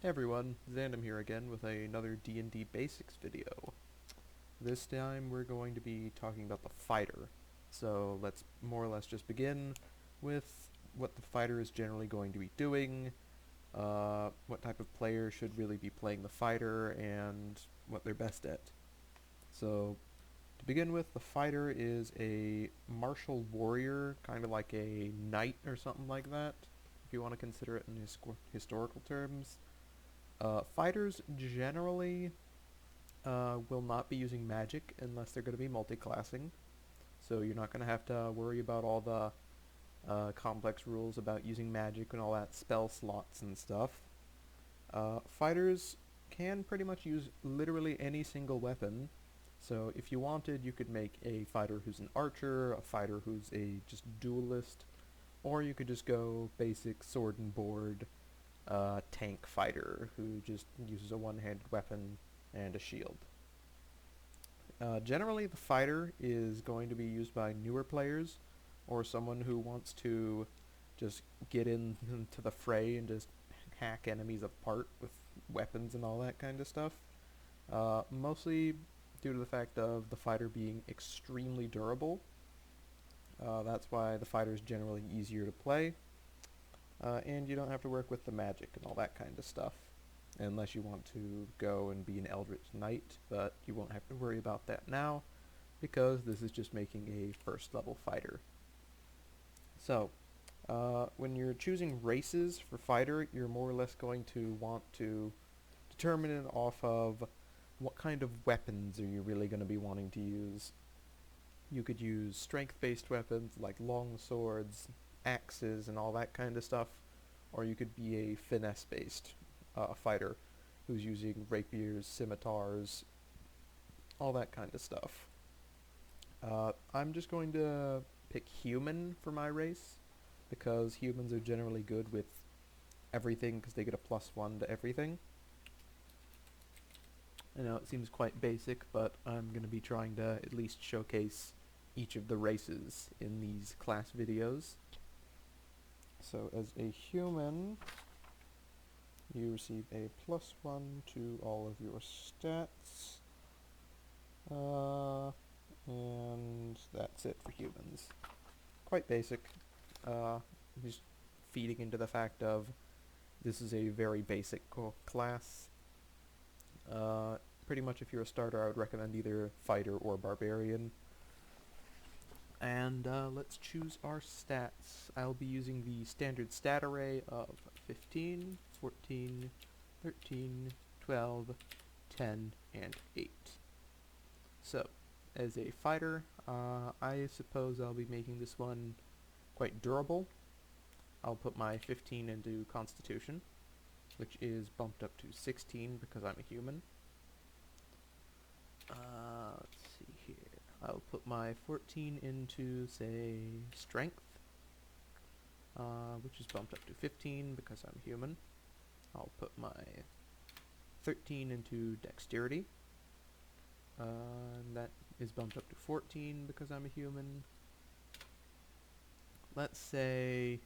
Hey everyone, Xandom here again with another D&D Basics video. This time we're going to be talking about the fighter. So let's more or less just begin with what the fighter is generally going to be doing, what type of player should really be playing the fighter, and what they're best at. So to begin with, the fighter is a martial warrior, kind of like a knight or something like that, if you want to consider it in historical terms. Fighters generally will not be using magic unless they're going to be multi-classing. So you're not going to have to worry about all the complex rules about using magic and all that spell slots and stuff. Fighters can pretty much use literally any single weapon. So if you wanted, you could make a fighter who's an archer, a fighter who's a just duelist, or you could just go basic sword and board tank fighter who just uses a one-handed weapon and a shield. Generally, the fighter is going to be used by newer players or someone who wants to just get into the fray and just hack enemies apart with weapons and all that kind of stuff. Mostly due to the fact of the fighter being extremely durable. That's why the fighter is generally easier to play. And you don't have to work with the magic and all that kind of stuff. Unless you want to go and be an Eldritch Knight, but you won't have to worry about that now, because this is just making a first level fighter. So, when you're choosing races for fighter, you're more or less going to want to determine it off of what kind of weapons are you really going to be wanting to use. You could use strength-based weapons like long swords, axes, and all that kind of stuff, or you could be a finesse-based fighter who's using rapiers, scimitars, all that kind of stuff. I'm just going to pick human for my race because humans are generally good with everything because they get a +1 to everything. I know it seems quite basic, but I'm going to be trying to at least showcase each of the races in these class videos. So as a human, you receive a +1 to all of your stats. And that's it for humans. Quite basic. Just feeding into the fact of this is a very basic class. Pretty much if you're a starter, I would recommend either fighter or barbarian. And let's choose our stats. I'll be using the standard stat array of 15, 14, 13, 12, 10, and 8. So, as a fighter, I suppose I'll be making this one quite durable. I'll put my 15 into Constitution, which is bumped up to 16 because I'm a human. Let's see here. I'll put my 14 into, say, Strength, which is bumped up to 15 because I'm human. I'll put my 13 into Dexterity, and that is bumped up to 14 because I'm a human. Let's say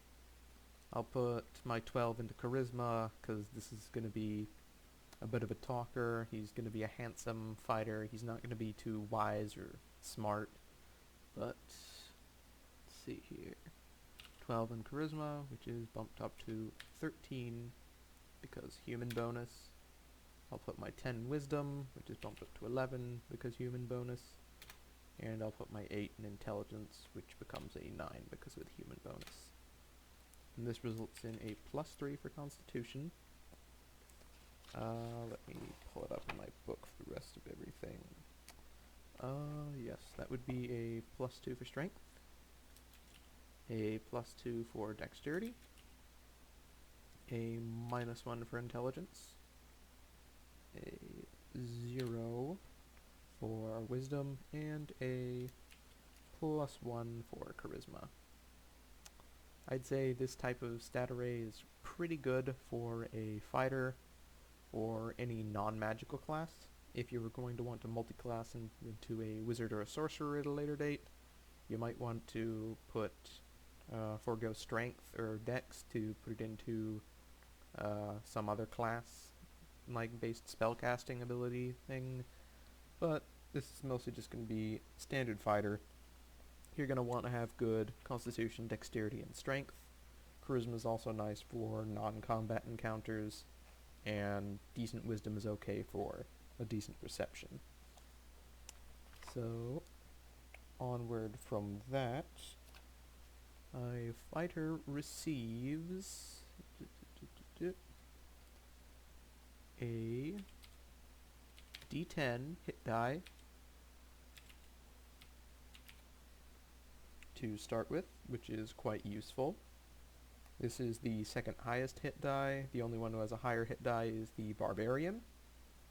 I'll put my 12 into Charisma because this is going to be a bit of a talker. He's going to be a handsome fighter. He's not going to be too wise or smart. But let's see here. 12 in Charisma, which is bumped up to 13 because human bonus. I'll put my 10 in Wisdom, which is bumped up to 11 because human bonus. And I'll put my 8 in Intelligence, which becomes a 9 because of the human bonus. And this results in a +3 for Constitution. Let me pull it up in my book for the rest of everything. Yes, that would be a +2 for Strength, a +2 for Dexterity, a -1 for Intelligence, a 0 for Wisdom, and a +1 for Charisma. I'd say this type of stat array is pretty good for a fighter or any non-magical class. If you were going to want to multi-class into a wizard or a sorcerer at a later date, you might want to forego strength or dex to put it into some other class like based spellcasting ability thing, but this is mostly just going to be standard fighter. You're going to want to have good constitution, dexterity, and strength. Charisma is also nice for non-combat encounters, and decent wisdom is okay for a decent perception. So, onward from that, a fighter receives a D10 hit die to start with, which is quite useful. This is the second highest hit die. The only one who has a higher hit die is the Barbarian.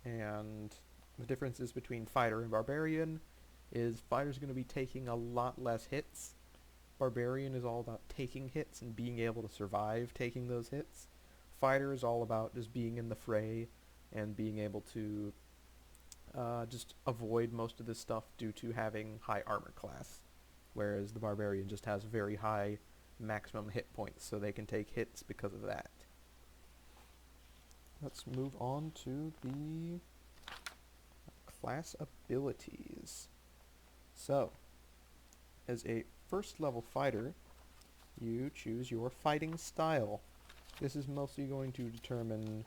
And the differences between Fighter and Barbarian is Fighter's going to be taking a lot less hits. Barbarian is all about taking hits and being able to survive taking those hits. Fighter is all about just being in the fray and being able to just avoid most of this stuff due to having high armor class. Whereas the Barbarian just has very high maximum hit points, so they can take hits because of that. Let's move on to the class abilities. So, as a first level fighter, you choose your fighting style. This is mostly going to determine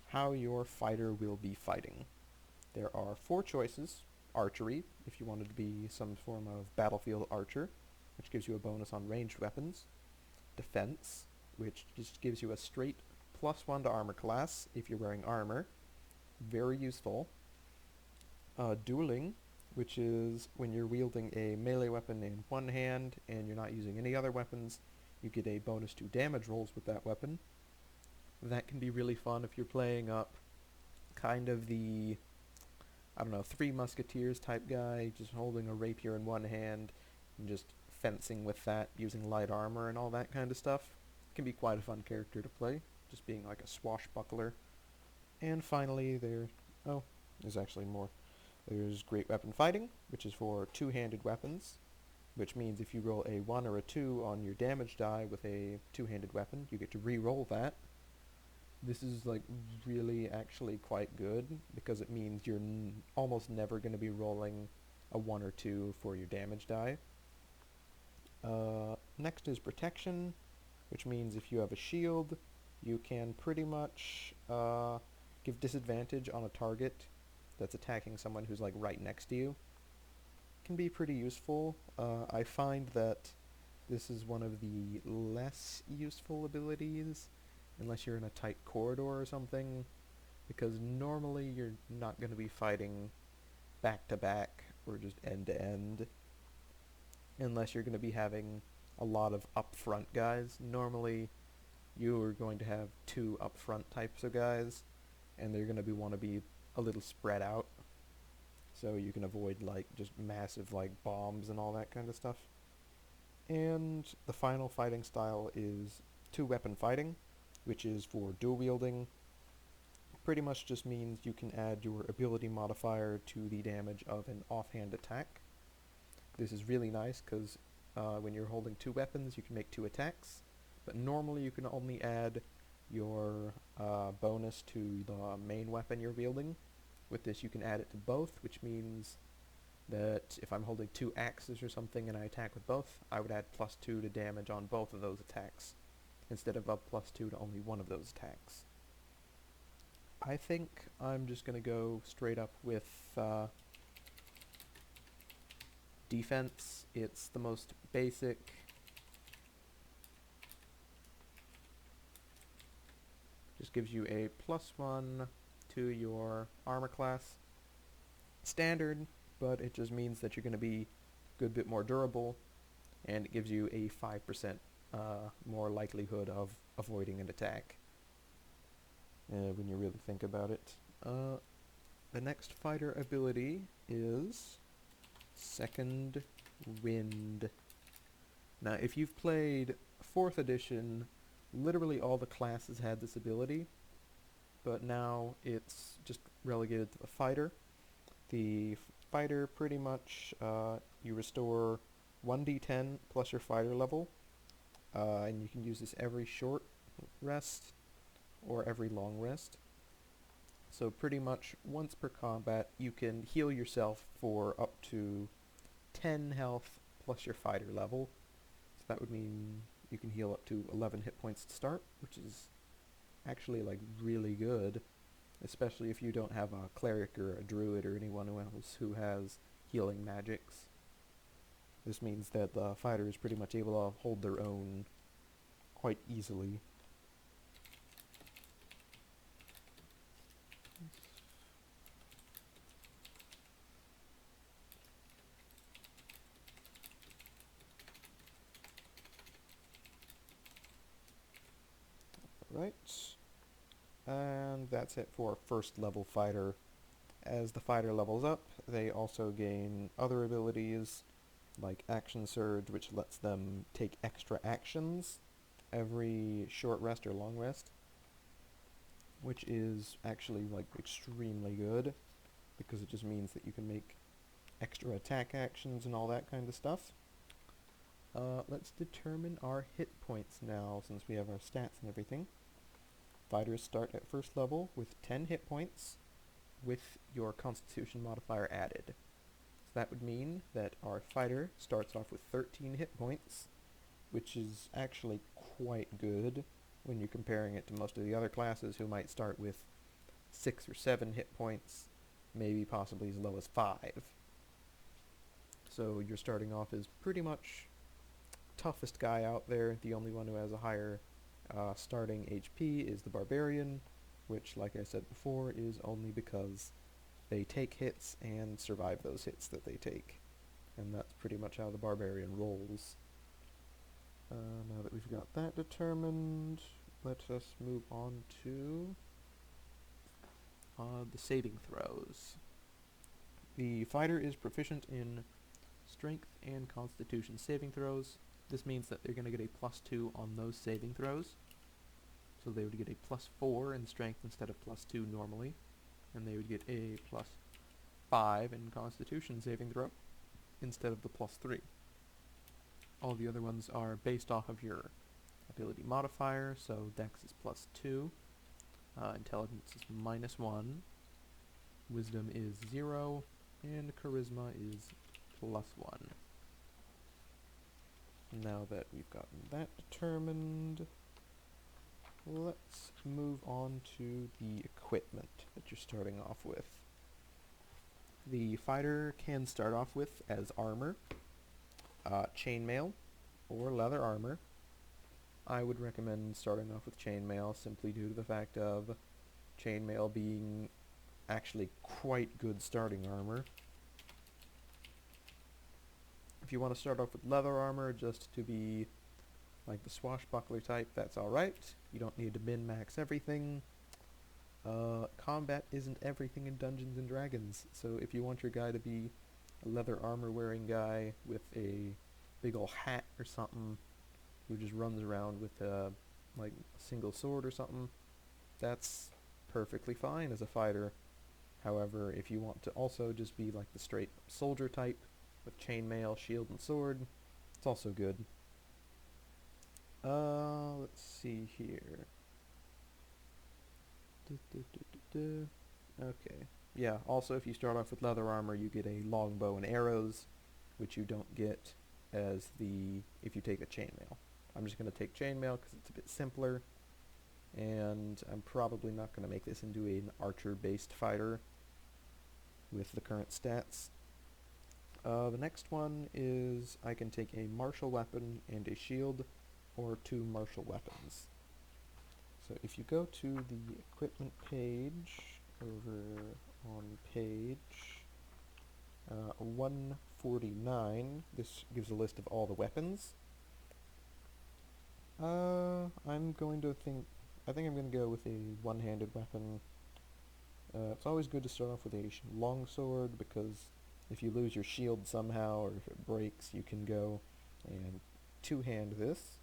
how your fighter will be fighting. There are 4 choices. Archery, if you wanted to be some form of battlefield archer, which gives you a bonus on ranged weapons. Defense, which just gives you a straight +1 to armor class if you're wearing armor. Very useful. Dueling, which is when you're wielding a melee weapon in one hand and you're not using any other weapons, you get a bonus to damage rolls with that weapon. That can be really fun if you're playing up kind of the, I don't know, Three Musketeers type guy, just holding a rapier in one hand and just fencing with that, using light armor and all that kind of stuff. Can be quite a fun character to play, just being like a swashbuckler. And finally, there's actually more. There's Great Weapon Fighting, which is for two-handed weapons, which means if you roll a 1 or a 2 on your damage die with a two-handed weapon, you get to re-roll that. This is like really actually quite good because it means you're almost never going to be rolling a 1 or 2 for your damage die. Next is Protection, which means if you have a shield, you can pretty much give disadvantage on a target that's attacking someone who's like right next to you. Can be pretty useful. I find that this is one of the less useful abilities unless you're in a tight corridor or something, because normally you're not going to be fighting back to back or just end to end unless you're going to be having a lot of upfront guys. Normally you are going to have 2 upfront types of guys and they're going to want to be a little spread out so you can avoid like just massive like bombs and all that kind of stuff. And the final fighting style is 2-weapon fighting, which is for dual wielding. Pretty much just means you can add your ability modifier to the damage of an offhand attack. This is really nice because when you're holding 2 weapons you can make 2 attacks, but normally you can only add your bonus to the main weapon you're wielding. With this you can add it to both, which means that if I'm holding 2 axes or something and I attack with both, I would add +2 to damage on both of those attacks, instead of a +2 to only one of those attacks. I think I'm just going to go straight up with defense. It's the most basic. Just gives you a +1 to your armor class. Standard, but it just means that you're going to be a good bit more durable, and it gives you a 5% more likelihood of avoiding an attack when you really think about it. The next fighter ability is Second Wind. Now, if you've played 4th edition, literally all the classes had this ability, but now it's just relegated to the fighter. The fighter pretty much, you restore 1d10 plus your fighter level, and you can use this every short rest or every long rest. So pretty much once per combat, you can heal yourself for up to 10 health plus your fighter level. So that would mean you can heal up to 11 hit points to start, which is actually like really good, especially if you don't have a cleric or a druid or anyone else who has healing magics. This means that the fighter is pretty much able to hold their own quite easily. Right. And that's it for first level fighter. As the fighter levels up, they also gain other abilities, like Action Surge, which lets them take extra actions every short rest or long rest, which is actually like extremely good, because it just means that you can make extra attack actions and all that kind of stuff. Let's determine our hit points now, since we have our stats and everything. Fighters start at first level with 10 hit points, with your Constitution modifier added. So that would mean that our fighter starts off with 13 hit points, which is actually quite good when you're comparing it to most of the other classes who might start with 6 or 7 hit points, maybe possibly as low as 5. So you're starting off as pretty much toughest guy out there. The only one who has a higher starting HP is the Barbarian, which, like I said before, is only because they take hits and survive those hits that they take. And that's pretty much how the Barbarian rolls. Now that we've got that determined, let us move on to the saving throws. The fighter is proficient in Strength and Constitution saving throws. This means that they're going to get a +2 on those saving throws. So they would get a +4 in Strength instead of +2 normally. And they would get a +5 in Constitution saving throw instead of the +3. All the other ones are based off of your ability modifier, so Dex is +2, Intelligence is -1, Wisdom is 0, and Charisma is +1. Now that we've gotten that determined, let's move on to the equipment that you're starting off with. The fighter can start off with as armor, chainmail, or leather armor. I would recommend starting off with chainmail simply due to the fact of chainmail being actually quite good starting armor. If you want to start off with leather armor just to be like the swashbuckler type, that's alright. You don't need to min-max everything. Combat isn't everything in Dungeons & Dragons, so if you want your guy to be a leather armor wearing guy with a big ol' hat or something who just runs around with like a single sword or something, that's perfectly fine as a fighter. However, if you want to also just be like the straight soldier type with chainmail, shield, and sword, it's also good. Let's see here. Okay. Yeah, also if you start off with leather armor, you get a longbow and arrows, which you don't get as if you take a chainmail. I'm just going to take chainmail because it's a bit simpler, and I'm probably not going to make this into an archer-based fighter with the current stats. The next one is I can take a martial weapon and a shield, or 2 martial weapons. So if you go to the equipment page, over on page 149, this gives a list of all the weapons. I think I'm going to go with a one-handed weapon. It's always good to start off with a longsword, because if you lose your shield somehow, or if it breaks, you can go and two-hand this.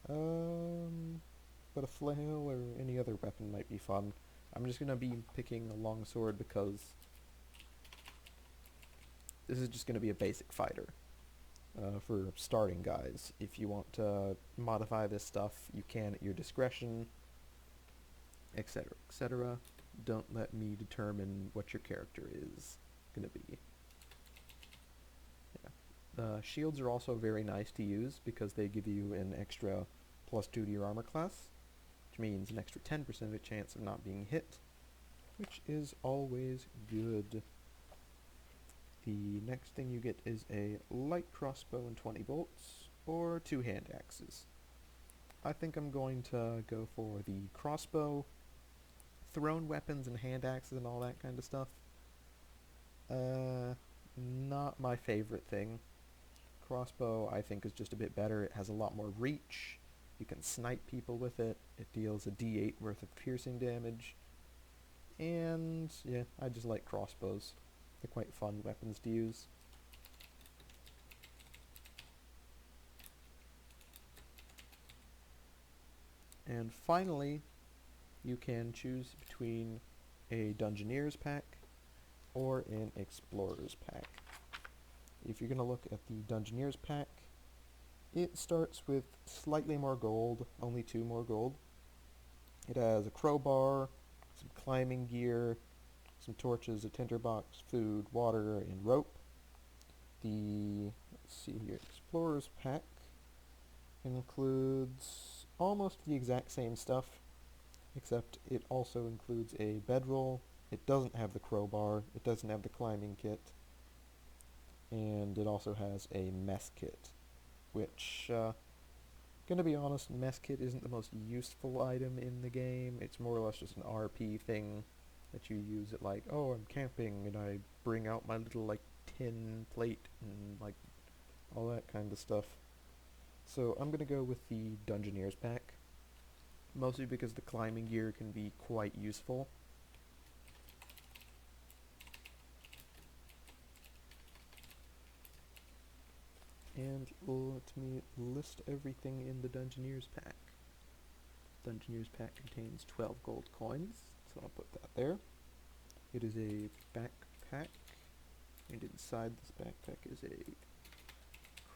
But a flail or any other weapon might be fun. I'm just going to be picking a longsword because this is just going to be a basic fighter for starting guys. If you want to modify this stuff, you can at your discretion. etc., etc. Don't let me determine what your character is going to be. Yeah. The shields are also very nice to use because they give you an extra +2 to your armor class, which means an extra 10% of a chance of not being hit, which is always good. The next thing you get is a light crossbow and 20 bolts, or 2 hand axes. I think I'm going to go for the crossbow. Thrown weapons and hand axes and all that kind of stuff. Not my favorite thing. Crossbow, I think, is just a bit better. It has a lot more reach. You can snipe people with it. It deals a d8 worth of piercing damage. And, yeah, I just like crossbows. They're quite fun weapons to use. And finally, you can choose between a Dungeoneer's pack or an Explorer's pack. If you're going to look at the Dungeoneer's pack, it starts with slightly more gold, only 2 more gold. It has a crowbar, some climbing gear, some torches, a tinderbox, food, water, and rope. The, let's see here, Explorer's pack includes almost the exact same stuff, except it also includes a bedroll. It doesn't have the crowbar, it doesn't have the climbing kit, and it also has a mess kit, which, gonna be honest, mess kit isn't the most useful item in the game. It's more or less just an RP thing that you use at, like, oh, I'm camping and I bring out my little, like, tin plate and, like, all that kind of stuff. So I'm gonna go with the Dungeoneer's pack, mostly because the climbing gear can be quite useful. And let me list everything in the Dungeoneer's pack. Dungeoneer's pack contains 12 gold coins, so I'll put that there. It is a backpack, and inside this backpack is a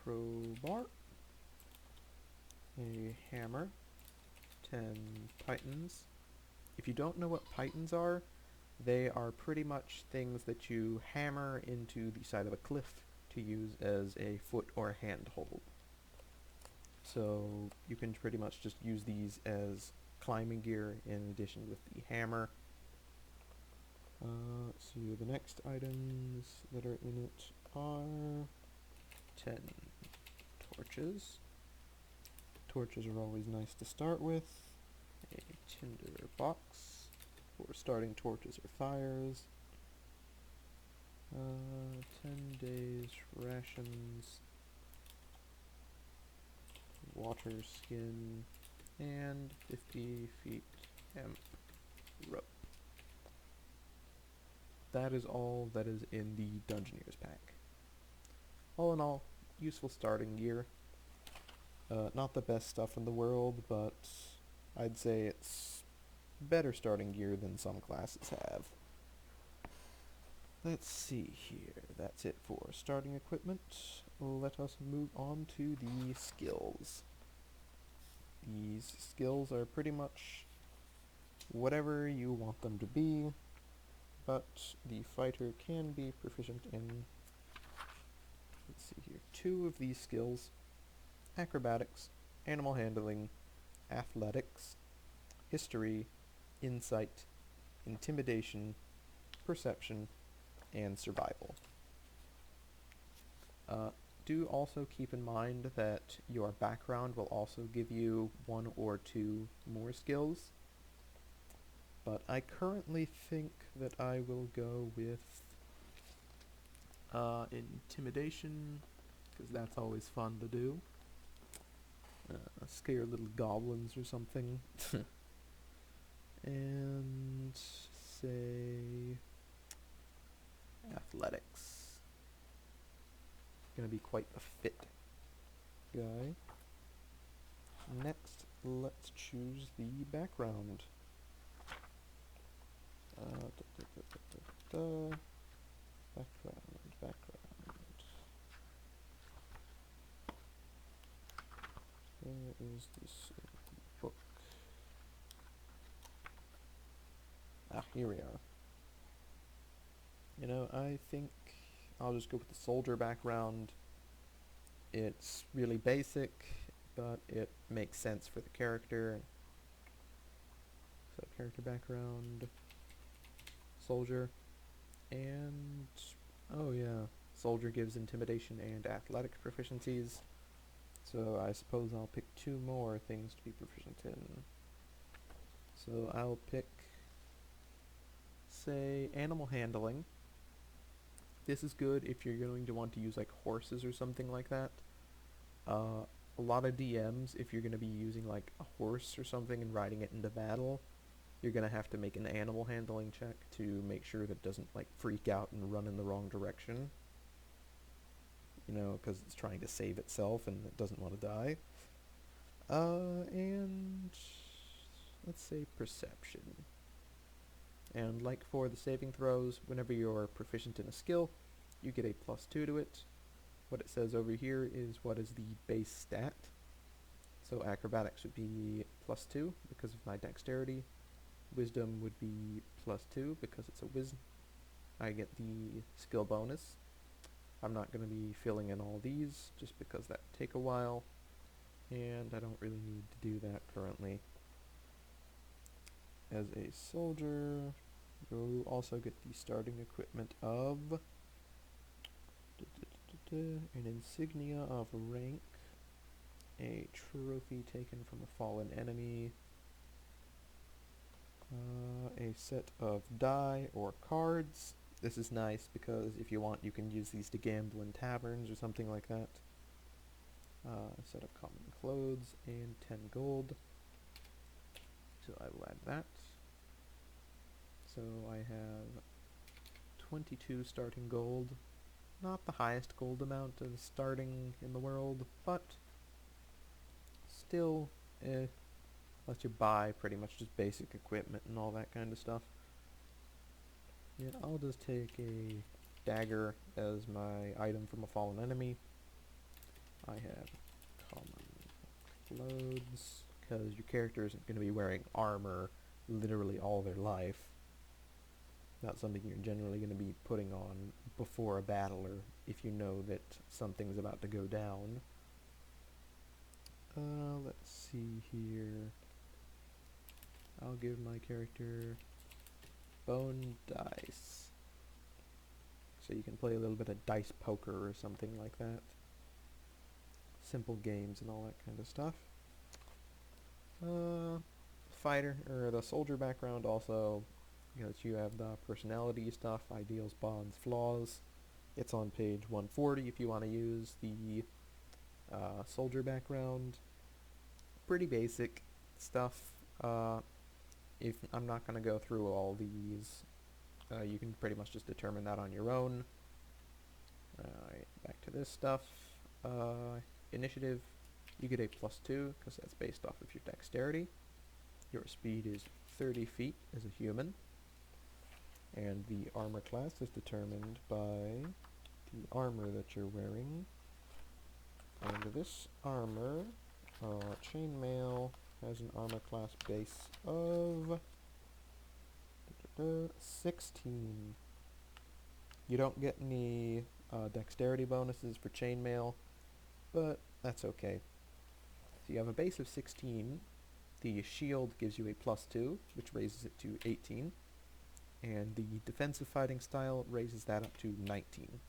crowbar, a hammer, 10 pythons. If you don't know what pythons are, they are pretty much things that you hammer into the side of a cliff to use as a foot or handhold. So you can pretty much just use these as climbing gear in addition with the hammer. Let's see, the next items that are in it are 10 torches. Torches are always nice to start with. A tinder box for starting torches or fires. 10 days rations, water skin, and 50 feet hemp rope. That is all that is in the Dungeoneer's pack. All in all, useful starting gear. Not the best stuff in the world, but I'd say it's better starting gear than some classes have. Let's see here. That's it for starting equipment. Let us move on to the skills. These skills are pretty much whatever you want them to be, but the fighter can be proficient in, let's see here, 2 of these skills: acrobatics, animal handling, athletics, history, insight, intimidation, perception, and survival. Do also keep in mind that your background will also give you 1 or 2 more skills, but I currently think that I will go with intimidation, because that's always fun to do. Scare little goblins or something. And say athletics. Gonna be quite a fit guy. Next, let's choose the background. Background. Where is this book? here we are. You know, I think I'll just go with the soldier background. It's really basic, but it makes sense for the character. So character background, soldier, and oh yeah, soldier gives intimidation and athletic proficiencies. So I suppose I'll pick 2 more things to be proficient in. So I'll pick, say, animal handling. This is good if you're going to want to use like horses or something like that. A lot of DMs, if you're going to be using like a horse or something and riding it into battle, you're going to have to make an animal handling check to make sure that it doesn't like freak out and run in the wrong direction. You know, because it's trying to save itself and it doesn't want to die. And let's say perception. And like for the saving throws, whenever you're proficient in a skill, you get a +2 to it. What it says over here is what is the base stat. So acrobatics would be +2 because of my dexterity. Wisdom would be +2 because it's a wisdom. I get the skill bonus. I'm not going to be filling in all these just because that would take a while, and I don't really need to do that currently. As a soldier, you also get the starting equipment of an insignia of rank, a trophy taken from a fallen enemy, a set of die or cards. This is nice because if you want, you can use these to gamble in taverns or something like that. A set of common clothes and 10 gold. So I will add that. So I have 22 starting gold. Not the highest gold amount of starting in the world, but still, lets you buy pretty much just basic equipment and all that kind of stuff. Yeah, I'll just take a dagger as my item from a fallen enemy. I have common clothes, because your character isn't going to be wearing armor literally all their life. Not something you're generally going to be putting on before a battle or if you know that something's about to go down. Let's see here. I'll give my character bone dice. So you can play a little bit of dice poker or something like that. Simple games and all that kind of stuff. Fighter, or the soldier background also, you have the personality stuff, ideals, bonds, flaws. It's on page 140 if you want to use the soldier background. Pretty basic stuff. If I'm not going to go through all these, you can pretty much just determine that on your own. Alright, back to this stuff. Initiative, you get a +2 because that's based off of your dexterity. Your speed is 30 feet as a human. And the armor class is determined by the armor that you're wearing. And this armor, chainmail, has an armor class base of 16. You don't get any dexterity bonuses for chainmail, but that's okay. So you have a base of 16. The shield gives you a +2, which raises it to 18. And the defensive fighting style raises that up to 19.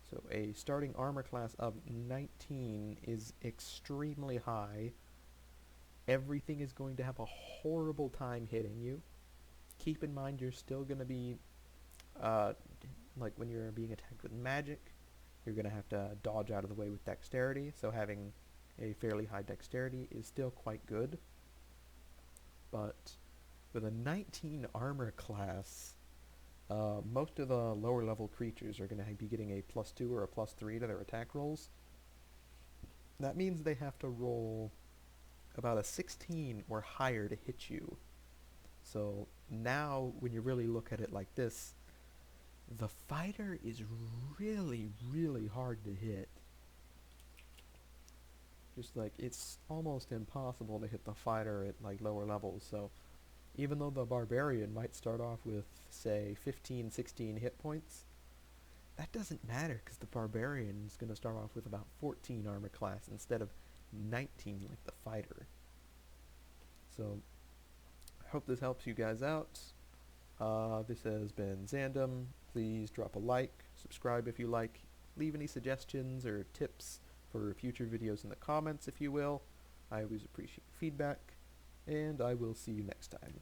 So a starting armor class of 19 is extremely high. Everything is going to have a horrible time hitting you. Keep in mind you're still going to be, like when you're being attacked with magic, you're going to have to dodge out of the way with dexterity, so having a fairly high dexterity is still quite good. But with a 19 armor class, most of the lower level creatures are going to be getting a +2 or a +3 to their attack rolls. That means they have to roll about a 16 or higher to hit you. So now when you really look at it like this, the fighter is really, really hard to hit. Just like, it's almost impossible to hit the fighter at like lower levels, so Even though the Barbarian might start off with, say, 15, 16 hit points, that doesn't matter because the Barbarian is going to start off with about 14 armor class instead of 19 like the Fighter. So, I hope this helps you guys out. This has been Zandom. Please drop a like, subscribe if you like, leave any suggestions or tips for future videos in the comments if you will. I always appreciate feedback, and I will see you next time.